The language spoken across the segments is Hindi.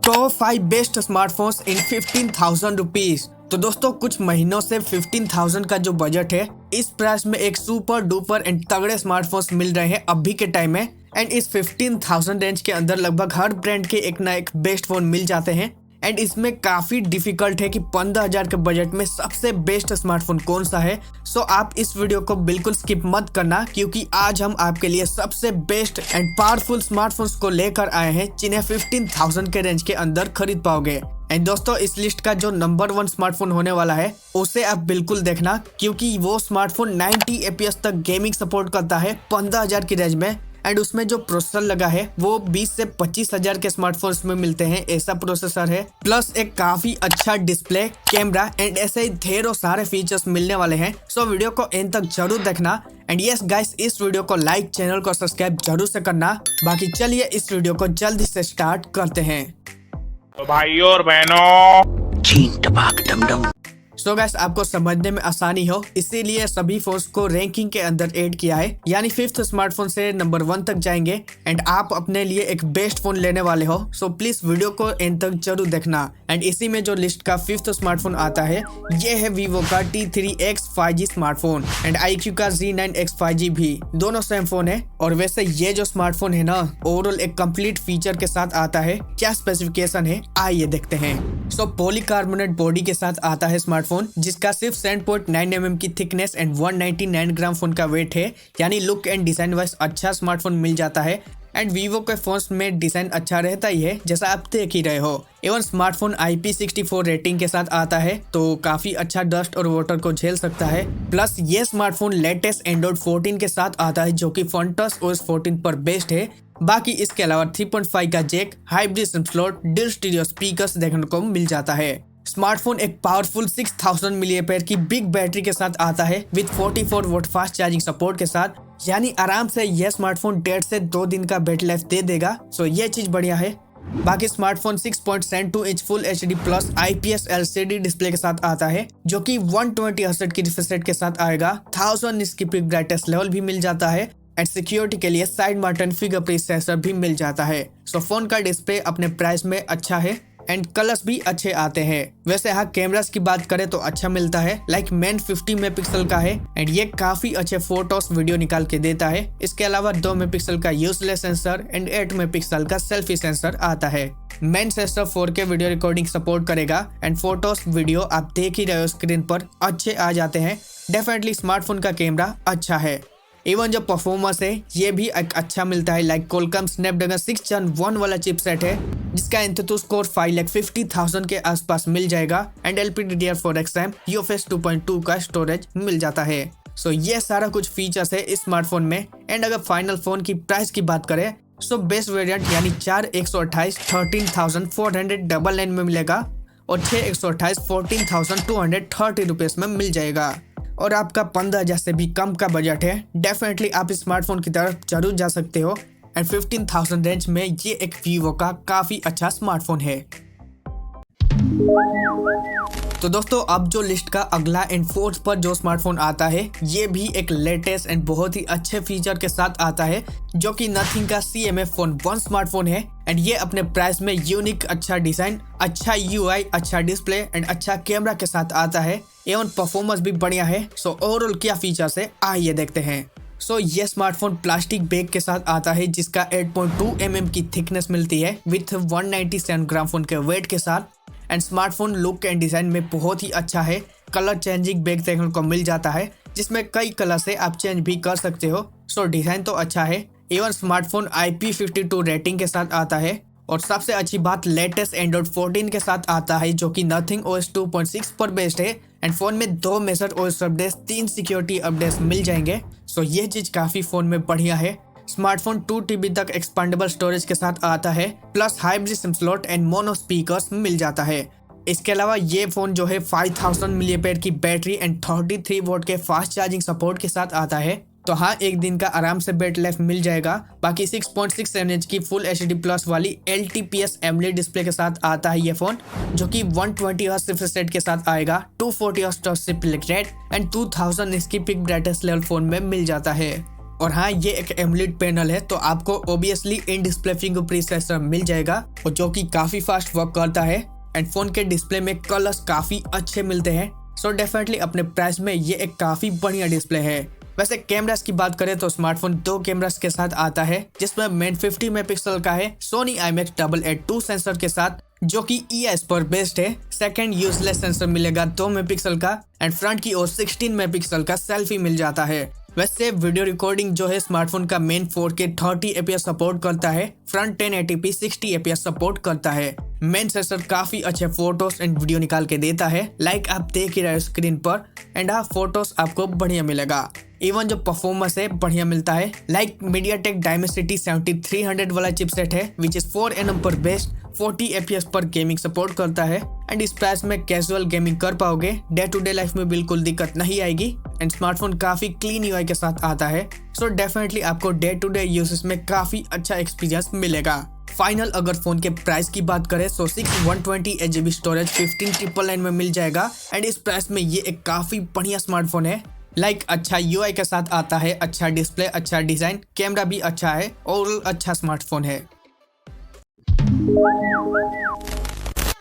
Top 5 best smartphones in 15,000 rupees. तो दोस्तों कुछ महीनों से 15,000 का जो बजट है, इस प्राइस में एक सुपर डुपर एंड तगड़े स्मार्टफोन्स मिल रहे हैं अभी के टाइम में। एंड इस 15,000 रेंज के अंदर लगभग हर ब्रांड के एक ना एक बेस्ट फोन मिल जाते हैं। एंड इसमें काफी डिफिकल्ट है कि 15,000 के बजट में सबसे बेस्ट स्मार्टफोन कौन सा है। सो आप इस वीडियो को बिल्कुल स्किप मत करना, क्योंकि आज हम आपके लिए सबसे बेस्ट एंड पावरफुल स्मार्टफोन्स को लेकर आए हैं जिन्हें 15,000 के रेंज के अंदर खरीद पाओगे। एंड दोस्तों इस लिस्ट का जो नंबर 1 स्मार्टफोन होने वाला है उसे आप बिल्कुल देखना, क्योंकि वो स्मार्टफोन 90 FPS तक गेमिंग सपोर्ट करता है 15,000 की रेंज में। एंड उसमें जो प्रोसेसर लगा है वो 20 से 25,000 के स्मार्टफोन्स में मिलते हैं, ऐसा प्रोसेसर है। प्लस एक काफी अच्छा डिस्प्ले, कैमरा एंड ऐसे ही ढेरों सारे फीचर्स मिलने वाले हैं। सो वीडियो को एंड तक जरूर देखना। एंड यस गाइस, इस वीडियो को लाइक, चैनल को सब्सक्राइब जरूर से करना। बाकी चलिए इस वीडियो को जल्दी से स्टार्ट करते हैं। तो भाइयों और बहनों, चीन टपाक डमडम। सो गाइस, आपको समझने में आसानी हो इसीलिए सभी फोन्स को रैंकिंग के अंदर ऐड किया है, यानी 5th स्मार्टफोन से नंबर 1 तक जाएंगे। एंड आप अपने लिए एक बेस्ट फोन लेने वाले हो, सो प्लीज वीडियो को एंड तक जरूर देखना। एंड इसी में जो लिस्ट का 5th स्मार्टफोन आता है ये है वीवो का T3X 5G smartphone and iQOO का Z9X 5G भी, दोनों सेम फोन है। और वैसे ये जो स्मार्टफोन है ना, ओवरऑल एक कंप्लीट फीचर के साथ आता है। क्या स्पेसिफिकेशन है आइए देखते हैं। सो पॉलीकार्बोनेट बॉडी के साथ आता है स्मार्टफोन, जिसका सिर्फ 7.9 mm की थिकनेस एंड 199 ग्राम फोन का वेट है, यानी लुक एंड डिजाइन वाइज अच्छा स्मार्टफोन मिल जाता है। एंड वीवो के फोन्स में डिजाइन अच्छा रहता ही है, जैसा आप देख ही रहे हो। एवं स्मार्टफोन IP64 रेटिंग के साथ आता है, तो काफी अच्छा डस्ट और वाटर को झेल सकता है। प्लस ये स्मार्टफोन लेटेस्ट एंड्रॉइड 14 के साथ आता है, जो कि फंटस OS 14 पर बेस्ड है। बाकी इसके अलावा 3.5 का jack, hybrid SIM slot, dual stereo speakers देखने को मिल जाता है। स्मार्टफोन एक पावरफुल 6000 mAh की बिग बैटरी के साथ आता है with 44 volt fast charging support के साथ, यानी आराम से यह स्मार्टफोन 1.5 से 2 दिन का बैटरी लाइफ दे देगा। सो ये चीज बढ़िया है। बाकी smartphone 6.72 inch full HD plus IPS LCD display के साथ आता है, जो कि 120 हर्ट्ज की रिफ्रेश रेट के साथ आएगा। 1000 निट्स की पिक ब्राइटनेस लेवल भी मिल जाता है। एंड सिक्योरिटी के लिए साइड माउंटेड फिंगरप्रिंट सेंसर भी मिल जाता है। सो फोन का डिस्प्ले अपने प्राइस में अच्छा है एंड कलर्स भी अच्छे आते हैं। वैसे यहाँ कैमरास की बात करें तो अच्छा मिलता है, लाइक मेन 50 मेगापिक्सल का है एंड ये काफी अच्छे फोटोस वीडियो निकाल के देता है। इसके अलावा 2 मेगापिक्सल का यूजलेस सेंसर एंड 8 मेगापिक्सल का सेल्फी सेंसर आता है। Main sensor 4K video recording support करेगा एंड फोटोस वीडियो आप देख ही रहे हो स्क्रीन पर अच्छे आ जाते हैं। डेफिनेटली स्मार्टफोन का कैमरा अच्छा है। इवन जो परफॉर्मेंस है ये भी एक अच्छा मिलता है, लाइक कोलकम स्नैपड्रैगन 6 Gen 1 वाला चिपसेट है, जिसका एंथुतु स्कोर 5,50,000 के आसपास मिल जाएगा। एंड LPDDR4X RAM UFS 2.2 का स्टोरेज मिल जाता है। सो ये सारा कुछ फीचर्स है इस स्मार्टफोन में। एंड अगर फाइनल फोन की प्राइस की बात करें सो बेस्ट वेरिएंट यानी 4/128 13,499 में मिलेगा और 6/128 14,230 रुपीज में मिल जाएगा। और आपका 15,000 से भी कम का बजट है, डेफिनेटली आप इस स्मार्टफोन की तरफ जरूर जा सकते हो। एंड 15,000 रेंज में ये एक वीवो का काफी अच्छा स्मार्टफोन है। तो दोस्तों अब जो लिस्ट का अगला एंड 4th पर जो स्मार्टफोन आता है ये भी एक लेटेस्ट एंड बहुत ही अच्छे फीचर के साथ आता है, जो कि नथिंग का CMA Phone 1 स्मार्टफोन है। एंड ये अपने प्राइस में यूनिक अच्छा डिजाइन, अच्छा UI, अच्छा डिस्प्ले एंड अच्छा कैमरा के साथ आता है। एवं परफॉर्मेंस भी बढ़िया है। सो ओवरऑल क्या फीचर्स है आइए देखते हैं। सो ये स्मार्टफोन प्लास्टिक बैग के साथ आता है, जिसका 8.2 mm की थिकनेस मिलती है विथ 197 ग्राम फोन के वेट के साथ। And smartphone look and design में बहुत ही अच्छा है। कलर चेंजिंग बैग देखने को मिल जाता है, जिसमें कई कलर से आप चेंज भी कर सकते हो। सो डिजाइन तो अच्छा है। इवन स्मार्टफोन IP52 रेटिंग के साथ आता है। और सबसे अच्छी बात लेटेस्ट एंड्रॉइड 14 के साथ आता है, जो कि नथिंग OS 2.6 पर बेस्ड है। एंड फोन में 2 major OS updates, 3 security updates मिल जाएंगे। सो ये चीज काफी फोन में बढ़िया है। स्मार्टफोन 2 TB तक एक्सपांडेबल स्टोरेज के साथ आता है, plus hybrid SIM slot and mono speakers मिल जाता है। इसके अलावा ये फोन जो है 5000 mAh की बैटरी एंड 33 वोल्ट के फास्ट चार्जिंग सपोर्ट के साथ आता है। तो हाँ, एक दिन का आराम से बैटरी लाइफ मिल जाएगा। बाकी 6.6 इंच की फुल HD प्लस वाली LTPS AMOLED डिस्प्ले के साथ आता है ये फोन, जो कि 120 हर्ट्ज रिफ्रेश रेट के साथ आएगा, 240 hertz touch reflect rate and 2000 nits की पिक ब्राइटनेस लेवल फोन में मिल जाता है। और हाँ, ये एक एमुलेट पैनल है तो आपको obviously in display fingerprint sensor मिल जाएगा और जो कि काफी फास्ट वर्क करता है एंड फोन के डिस्प्ले में कलर्स काफी अच्छे मिलते हैं। सो डेफिनेटली अपने प्राइस में ये एक काफी बढ़िया डिस्प्ले है। वैसे कैमरास की बात करें तो स्मार्टफोन 2 कैमरास के साथ आता है, जिसमें मेन 50 मेगापिक्सल का है सोनी IMX882 सेंसर के साथ, जो कि EOS पर बेस्ड है। सेकंड यूजलेस सेंसर मिलेगा 2 मेगापिक्सल का एंड फ्रंट की ओर 16 मेगापिक्सल का सेल्फी मिल जाता है। वैसे वीडियो रिकॉर्डिंग जो है स्मार्टफोन का मेन 4K 30 fps सपोर्ट करता है, फ्रंट 1080p 60 fps सपोर्ट करता है। मेन सेंसर काफी अच्छे फोटोज एंड वीडियो निकाल के देता है, लाइक आप देख ही रहे हो स्क्रीन पर, एंड हाँ फोटोज आपको बढ़िया मिलेगा। इवन जो परफॉर्मेंस है बढ़िया मिलता है, लाइक मीडियाटेक डायमेंसिटी 7300 वाला चिपसेट है विच इज 4nm पर बेस्ड, 40 fps पर गेमिंग सपोर्ट करता है एंड इस प्राइस में कैजुअल गेमिंग कर पाओगे, डे टू डे लाइफ में बिल्कुल दिक्कत नहीं आएगी एंड स्मार्टफोन काफी क्लीन UI के साथ आता है। सो डेफिनेटली आपको डे टू डे यूजेस में काफी अच्छा एक्सपीरियंस मिलेगा। फाइनल अगर फोन के प्राइस की बात करें तो 128GB स्टोरेज 15999 में मिल जाएगा एंड इस प्राइस में ये एक काफी बढ़िया स्मार्टफोन है। लाइक अच्छा UI के साथ आता है, अच्छा डिस्प्ले, अच्छा डिजाइन, कैमरा भी अच्छा है, ओवरऑल अच्छा स्मार्टफोन है।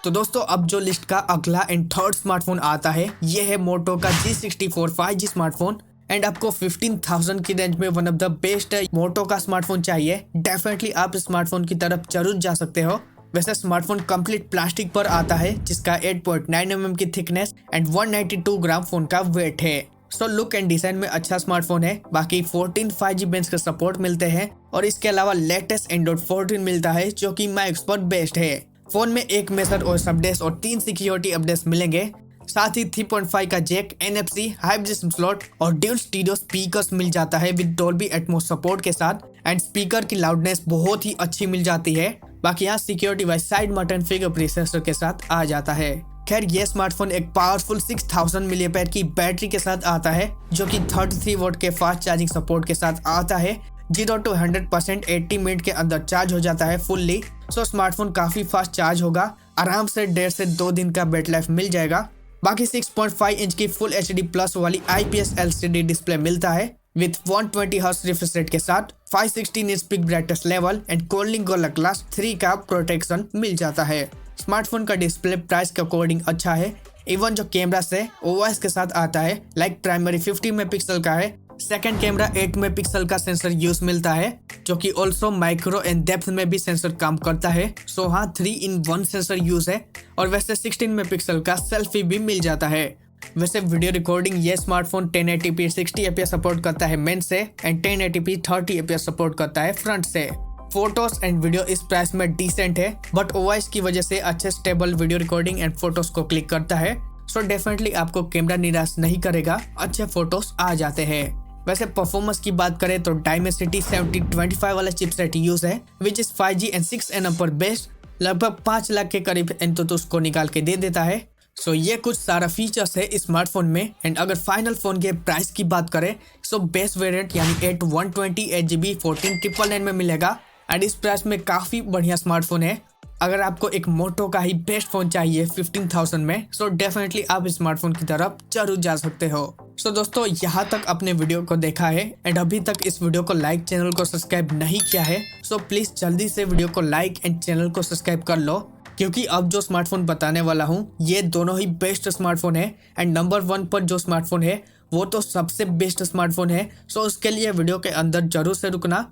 तो दोस्तों अब जो लिस्ट का अगला एंड थर्ड स्मार्टफोन आता है ये है मोटो का G64 5G स्मार्टफोन एंड आपको 15,000 की रेंज में वन ऑफ द बेस्ट मोटो का स्मार्टफोन चाहिए, डेफिनेटली आप स्मार्टफोन की तरफ जरूर जा सकते हो। वैसे स्मार्टफोन कंप्लीट प्लास्टिक पर आता है जिसका 8.9mm की थिकनेस एंड 192 ग्राम फोन का वेट है। सो लुक एंड डिजाइन में अच्छा स्मार्टफोन है। बाकी 14 5G बैंड्स का सपोर्ट मिलते हैं और इसके अलावा लेटेस्ट एंड्रॉइड 14 मिलता है जो कि मैक्स पर बेस्ड है। फोन में एक मेजर OS अपडेट्स और 3 सिक्योरिटी अपडेट्स मिलेंगे, साथ ही 3.5 का jack, NFC, hybrid SIM slot और ड्यूल स्टीरियो स्पीकर्स मिल जाता है विद डॉल्बी एटमॉस सपोर्ट के साथ एंड स्पीकर की लाउडनेस बहुत ही अच्छी मिल जाती है। बाकी यहाँ security wise side mounted fingerprint sensor के साथ आ जाता है। खैर ये स्मार्टफोन एक पावरफुल 6000 mAh की बैटरी के साथ आता है जो कि 33 वोल्ट के फास्ट चार्जिंग सपोर्ट के साथ आता है। 0 to 100% 80 मिनट के अंदर चार्ज हो जाता है फुल्ली। सो स्मार्टफोन काफी फास्ट चार्ज होगा, आराम से 1.5 से 2 दिन का बैटरी लाइफ मिल जाएगा। बाकी 6.5 इंच की फुल HD प्लस वाली IPS LCD डिस्प्ले मिलता है विथ 120 हर्ट्ज रिफ्रेश रेट के साथ, 516 inch peak brightness level and Corning Gorilla glass 3 का प्रोटेक्शन मिल जाता है। स्मार्टफोन का डिस्प्ले प्राइस के अकॉर्डिंग अच्छा है। इवन जो कैमरा से OIS के साथ आता है, लाइक प्राइमरी 50 मेगापिक्सल का है, सेकंड कैमरा 8 मेगापिक्सल का सेंसर यूज मिलता है जो कि ऑल्सो माइक्रो एंड डेप्थ में भी सेंसर काम करता है। सो हाँ 3-in-1 सेंसर यूज है और वैसे 16 मेगापिक्सल का सेल्फी भी मिल जाता है। वैसे वीडियो रिकॉर्डिंग ये स्मार्टफोन 1080p 60 fps सपोर्ट करता है मेन से एंड 1080p 30 fps सपोर्ट करता है फ्रंट से। फोटोज एंड वीडियो इस प्राइस में डिसेंट है बट OIS की वजह से अच्छे stable video recording and photos को क्लिक करता है। सो डेफिनेटली आपको कैमरा निराश नहीं करेगा, अच्छे फोटोज आ जाते हैं। वैसे परफॉर्मेंस की बात करें तो डायमेंसिटी 7025 वाला चिपसेट यूज है which is 5G and 6nm पर बेस्ड, लगभग 5 लाख के करीब एंतुतुस को निकाल के दे देता है। सो ये कुछ सारा फीचर्स है इस स्मार्टफोन में एंड अगर फाइनल फोन के प्राइस की बात करें सो बेस्ट वेरिएंट यानी 128GB 14999 में मिलेगा एंड इस प्राइस में काफी बढ़िया स्मार्टफोन है। अगर आपको एक मोटो का ही बेस्ट फोन चाहिए 15,000 में सो डेफिनेटली आप स्मार्टफोन की तरफ जरूर जा सकते हो। सो दोस्तों यहाँ तक अपने वीडियो को देखा है एंड अभी तक इस वीडियो को लाइक, चैनल को सब्सक्राइब नहीं किया है सो प्लीज जल्दी से वीडियो को लाइक एंड चैनल को सब्सक्राइब कर लो, क्योंकि अब जो स्मार्टफोन बताने वाला हूँ ये दोनों ही बेस्ट स्मार्टफोन है एंड नंबर 1 पर जो स्मार्टफोन है वो तो सबसे बेस्ट स्मार्टफोन है। सो उसके लिए वीडियो के अंदर जरूर से रुकना।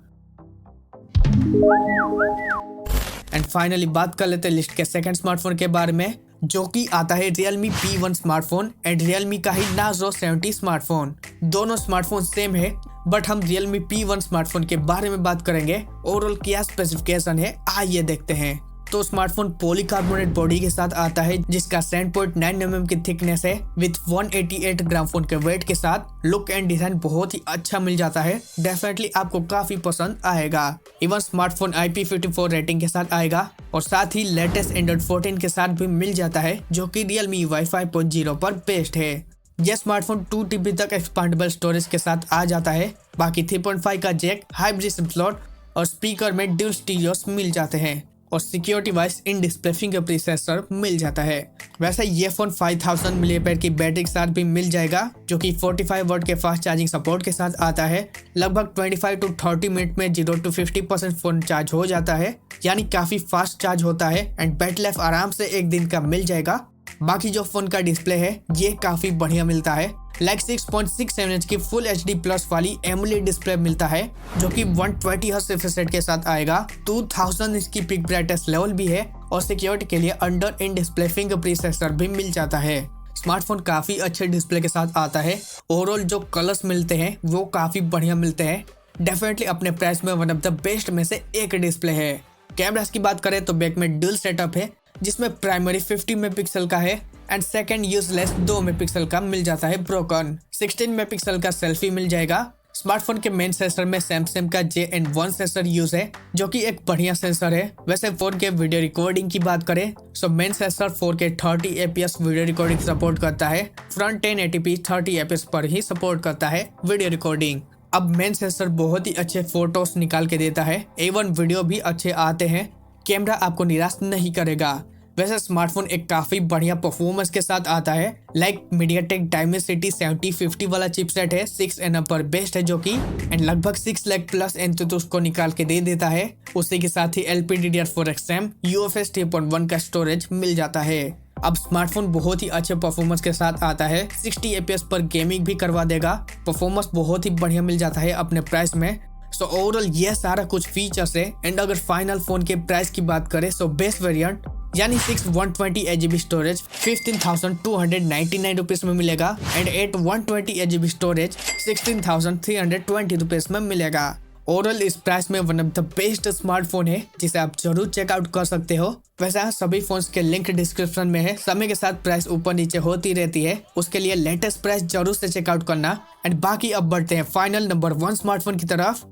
एंड फाइनली बात कर लेते हैं लिस्ट के सेकंड स्मार्टफोन के बारे में जो कि आता है Realme P1 smartphone and Realme का ही Narzo 70 स्मार्टफोन। दोनों स्मार्टफोन सेम है बट हम Realme P1 स्मार्टफोन के बारे में बात करेंगे। ओवरऑल क्या स्पेसिफिकेशन है आइए देखते हैं। तो स्मार्टफोन पॉलीकार्बोनेट बॉडी के साथ आता है जिसका 7.9mm की थिकनेस है विथ 188 ग्राम फोन के वेट के साथ। लुक एंड डिजाइन बहुत ही अच्छा मिल जाता है, डेफिनेटली आपको काफी पसंद आएगा। इवन स्मार्टफोन IP54 रेटिंग के साथ आएगा और साथ ही लेटेस्ट एंड्रॉइड 14 के साथ भी मिल जाता है जो कि Realme UI 5.0 पर बेस्ड है। यह स्मार्टफोन 2TB तक एक्सपांडेबल स्टोरेज के साथ आ जाता है। बाकी 3.5 का जैक, हाइब्रिड सिम स्लॉट और स्पीकर में ड्यूल स्टीरियोस मिल जाते हैं। और security wise in display fingerprint sensor मिल जाता है। वैसे ये फोन 5000 mAh की बैटरी के साथ भी मिल जाएगा, जो कि 45 वाट के फास्ट चार्जिंग सपोर्ट के साथ आता है। लगभग 25 to 30 मिनट में 0 to 50% फोन चार्ज हो जाता है, यानी काफी फास्ट चार्ज होता है एंड बैटरी लाइफ आराम से 1 दिन का मिल जाएगा। बाकी जो फोन का डिस्प्ले है ये काफी बढ़िया मिलता है। 6.67 इंच की फुल HD प्लस वाली एमोलेड डिस्प्ले मिलता है, जो कि 120 हर्ट्ज रिफ्रेश रेट के साथ आएगा। 2000 इंच की पिक ब्राइटनेस लेवल भी है और सिक्योरिटी के लिए under in display fingerprint sensor भी मिल जाता है। स्मार्टफोन काफी अच्छे डिस्प्ले के साथ आता है। ओवरऑल जो कलर्स मिलते हैं वो काफी बढ़िया मिलते हैं। डेफिनेटली अपने प्राइस में वन ऑफ द बेस्ट में से एक डिस्प्ले है। कैमरास की बात करें तो बैक में डुअल सेटअप है, जिसमें प्राइमरी 50 मेगापिक्सल का है एंड सेकंड यूजलेस 2 मेगापिक्सल का मिल जाता है ब्रोकन। 16 मेगापिक्सल का सेल्फी मिल जाएगा। स्मार्टफोन के मेन सेंसर में सैमसंग का JN1 सेंसर यूज है, जो कि एक बढ़िया सेंसर है। वैसे फोन के वीडियो रिकॉर्डिंग की बात करें तो main sensor 4K 30 fps video recording support करता है। फ्रंट 1080p 30 fps पर ही सपोर्ट करता है वीडियो रिकॉर्डिंग। अब मेन सेंसर बहुत ही अच्छे फोटोज निकाल के देता है, एवन वीडियो भी अच्छे आते हैं। कैमरा आपको निराश नहीं करेगा। वैसे स्मार्टफोन एक काफी बढ़िया परफॉर्मेंस के साथ आता है। लाइक मीडियाटेक डायमेंसिटी 7050 वाला चिपसेट है, 6nm पर बेस्ड है, जो कि एंड लगभग 6 लाख प्लस एंथुसियास्ट को निकाल के दे देता है। उसी के साथ ही LPDDR4X UFS 3.1 का स्टोरेज मिल जाता है। अब स्मार्टफोन बहुत ही अच्छे परफॉर्मेंस के साथ आता है। 60 fps पर गेमिंग भी करवा देगा। परफॉर्मेंस बहुत ही बढ़िया मिल जाता है अपने प्राइस में। सो ओवरऑल ये सारा कुछ फीचर्स है। एंड अगर फाइनल फोन के प्राइस की बात करें तो बेस्ट वेरिएंट यानी 6 120 GB स्टोरेज 15,299 रुपीज में मिलेगा एंड 8 120 GB स्टोरेज 16,320 रुपीज में मिलेगा। ओवरऑल इस प्राइस में one of the best smartphone है, जिसे आप जरूर चेकआउट कर सकते हो। वैसे सभी फोन्स के लिंक डिस्क्रिप्शन में है। समय के साथ प्राइस ऊपर नीचे होती रहती है, उसके लिए लेटेस्ट प्राइस जरूर से चेकआउट करना। एंड बाकी अब बढ़ते हैं फाइनल नंबर 1 स्मार्टफोन की तरफ।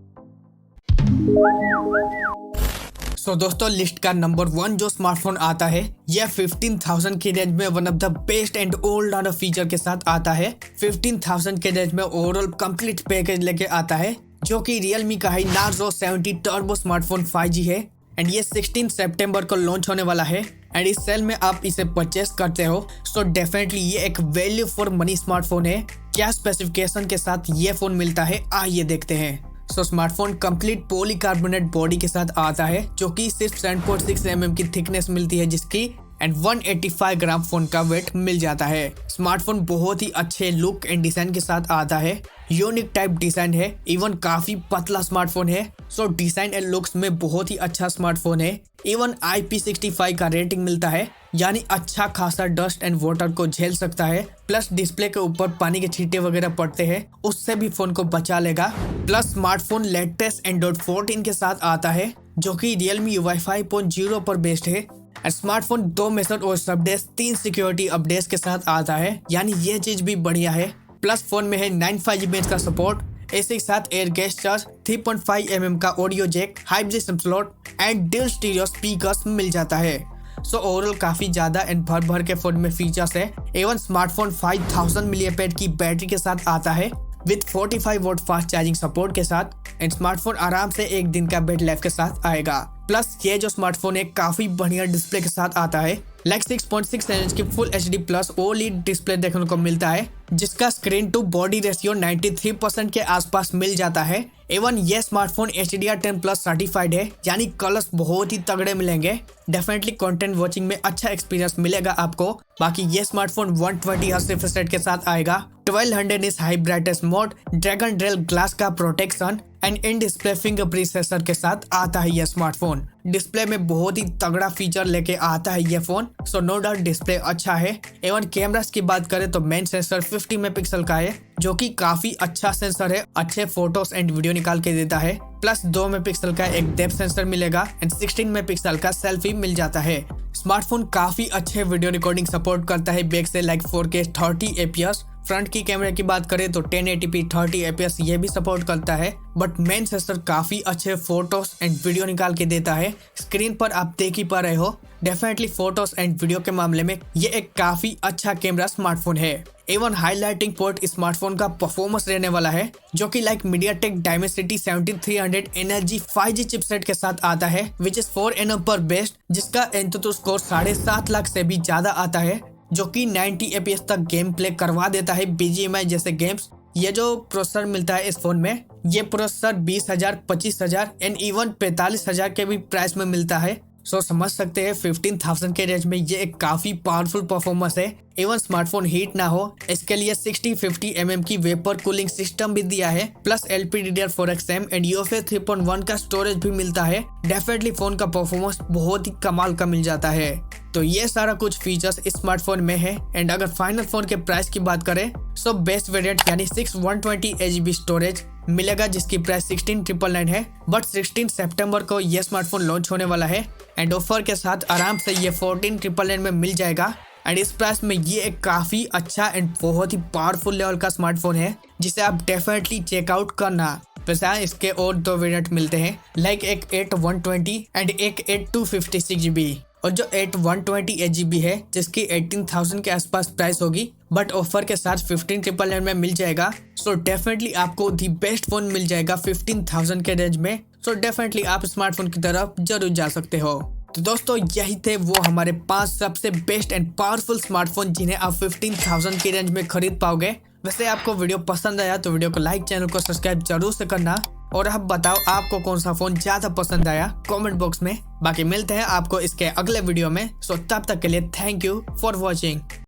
सो दोस्तों लिस्ट का नंबर 1 जो स्मार्टफोन आता है यह 15,000 की रेंज में one of the best and old order feature के साथ आता है। 15,000 के रेंज में ओवरऑल कंप्लीट पैकेज लेके आता है, जो कि रियलमी का ही Narzo 70 टर्बो स्मार्टफोन 5G है एंड ये 16 सितंबर को लॉन्च होने वाला है। एंड इस सेल में आप इसे परचेस करते हो सो डेफिनेटली ये एक वैल्यू फॉर मनी स्मार्टफोन है। क्या स्पेसिफिकेशन के साथ ये फोन मिलता है आइए देखते हैं। सो स्मार्टफोन कंप्लीट पॉलीकार्बोनेट बॉडी के साथ आता है, जो कि सिर्फ 7.6 mm की थिकनेस मिलती है जिसकी एंड 185 ग्राम फोन का वेट मिल जाता है। स्मार्टफोन बहुत ही अच्छे लुक एंड डिजाइन के साथ आता है। यूनिक टाइप डिजाइन है, इवन काफी पतला स्मार्टफोन है। सो डिजाइन एंड लुक्स में बहुत ही अच्छा स्मार्टफोन है। इवन IP65 का रेटिंग मिलता है, यानी अच्छा खासा डस्ट एंड वाटर को झेल सकता है। प्लस डिस्प्ले के ऊपर पानी के छींटे वगैरह पड़ते हैं, उससे भी फोन को बचा लेगा। प्लस स्मार्टफोन लेटेस्ट एंड्रॉइड 14 के साथ आता है, जो कि Realme UI 5.0 पर बेस्ड है। स्मार्टफोन 2 मेथड और अपडेट्स 3 सिक्योरिटी अपडेट्स के साथ आता है, यानी ये चीज भी बढ़िया है। प्लस फोन में है 9.5 GB का सपोर्ट, इसी के साथ एयर गैस चार्ज, 3.5 mm का ऑडियो जैक, हाइप जी SIM slot and dual stereo speakers मिल जाता है। सो ओवरऑल काफी ज्यादा एंड भर भर के फोन में फीचर्स है। एवन स्मार्टफोन 5000 mAh की बैटरी के साथ आता है with 45 volt fast charging support के साथ। एंड स्मार्टफोन आराम से 1 दिन का बैटरी लाइफ के साथ आएगा। प्लस ये जो स्मार्टफोन है काफी बढ़िया डिस्प्ले के साथ आता है। 6.6 इंच की full HD plus OLED display देखने को मिलता है, जिसका स्क्रीन टू बॉडी रेशियो 93% के आसपास मिल जाता है। एवन ये स्मार्टफोन HDR10+ सर्टिफाइड है, यानी कलर्स बहुत ही तगड़े मिलेंगे। डेफिनेटली कंटेंट वॉचिंग में अच्छा एक्सपीरियंस मिलेगा आपको। बाकी ये स्मार्टफोन 120 हर्ट्ज रिफ्रेश रेट के साथ आएगा। 1200 nits high brightness mode, Dragontrail glass का protection and in display fingerprint sensor के साथ आता है यह स्मार्टफोन। डिस्प्ले में बहुत ही तगड़ा फीचर लेके आता है ये phone. So no doubt display अच्छा है। एवन कैमरास की बात करें तो मेन सेंसर 50 मेगापिक्सल का है, जो कि काफी अच्छा सेंसर है, अच्छे फोटोज एंड वीडियो निकाल के देता है। प्लस 2 मेगापिक्सल का एक डेप्थ सेंसर मिलेगा एंड 16 मेगापिक्सल का सेल्फी मिल जाता है। स्मार्टफोन काफी अच्छे वीडियो रिकॉर्डिंग सपोर्ट करता है बैक से, लाइक 4K 30 fps फ्रंट की कैमरा की बात करें तो 1080p 30 fps ये भी सपोर्ट करता है, बट मेन सेंसर काफी अच्छे फोटोज एंड वीडियो निकाल के देता है। स्क्रीन पर आप देख ही पा रहे हो, डेफिनेटली फोटोज एंड वीडियो के मामले में ये एक काफी अच्छा कैमरा स्मार्टफोन है। एवन हाईलाइटिंग पोर्ट स्मार्टफोन का परफॉर्मेंस रहने वाला है, जो कि like MediaTek Dimensity 7300 energy 5G chipset के साथ आता है, विच इज 4 nm पर बेस्ड, जिसका एंतुतु स्कोर 7.5 लाख से भी ज्यादा आता है, जो कि 90 fps तक गेम प्ले करवा देता है BGMI जैसे गेम्स। ये जो प्रोसेसर मिलता है इस फोन में, ये प्रोसेसर 20,000, 25,000 एंड इवन 45,000 के भी प्राइस में मिलता है। सो समझ सकते हैं 15,000 के रेंज में ये एक काफी पावरफुल परफॉर्मेंस है। इवन स्मार्टफोन हीट ना हो इसके लिए 60-50 mm की वेपर कूलिंग सिस्टम भी दिया है, प्लस LPDDR4X एंड UFS 3.1 का स्टोरेज भी मिलता है। डेफिनेटली फोन का परफॉर्मेंस बहुत ही कमाल का मिल जाता है। तो ये सारा कुछ फीचर्स इस स्मार्टफोन में है। एंड अगर फाइनल फोन के प्राइस की बात करें तो बेस्ट वेरिएंट यानी 6/128GB स्टोरेज मिलेगा, जिसकी प्राइस 16,999 है। बट 16 सितंबर को ये स्मार्टफोन लॉन्च होने वाला है एंड ऑफर के साथ आराम से ये 14,999 में मिल जाएगा। एंड इस प्राइस में ये एक काफी अच्छा एंड बहुत ही पावरफुल लेवल का स्मार्टफोन है, जिसे आप डेफिनेटली चेकआउट करना। वैसे इसके और 2 वेरिएंट मिलते हैं, लाइक एक 8/120 एंड एक 8/256GB। और जो 8/128GB है, जिसकी 18,000 के आसपास प्राइस होगी, बट ऑफर के साथ 15,999 में मिल जाएगा। सो डेफिनेटली आपको दी बेस्ट फोन मिल जाएगा 15,000 के रेंज में। सो डेफिनेटली आप स्मार्टफोन की तरफ जरूर जा सकते हो। तो दोस्तों यही थे वो हमारे 5 सबसे बेस्ट एंड पावरफुल स्मार्टफोन जिन्हें आप 15,000 की रेंज में खरीद पाओगे। वैसे आपको वीडियो पसंद आया तो वीडियो को लाइक, चैनल को सब्सक्राइब जरूर से करना। और अब बताओ आपको कौन सा फोन ज्यादा पसंद आया कमेंट बॉक्स में। बाकी मिलते हैं आपको इसके अगले वीडियो में। सो तब तक के लिए थैंक यू फॉर वॉचिंग।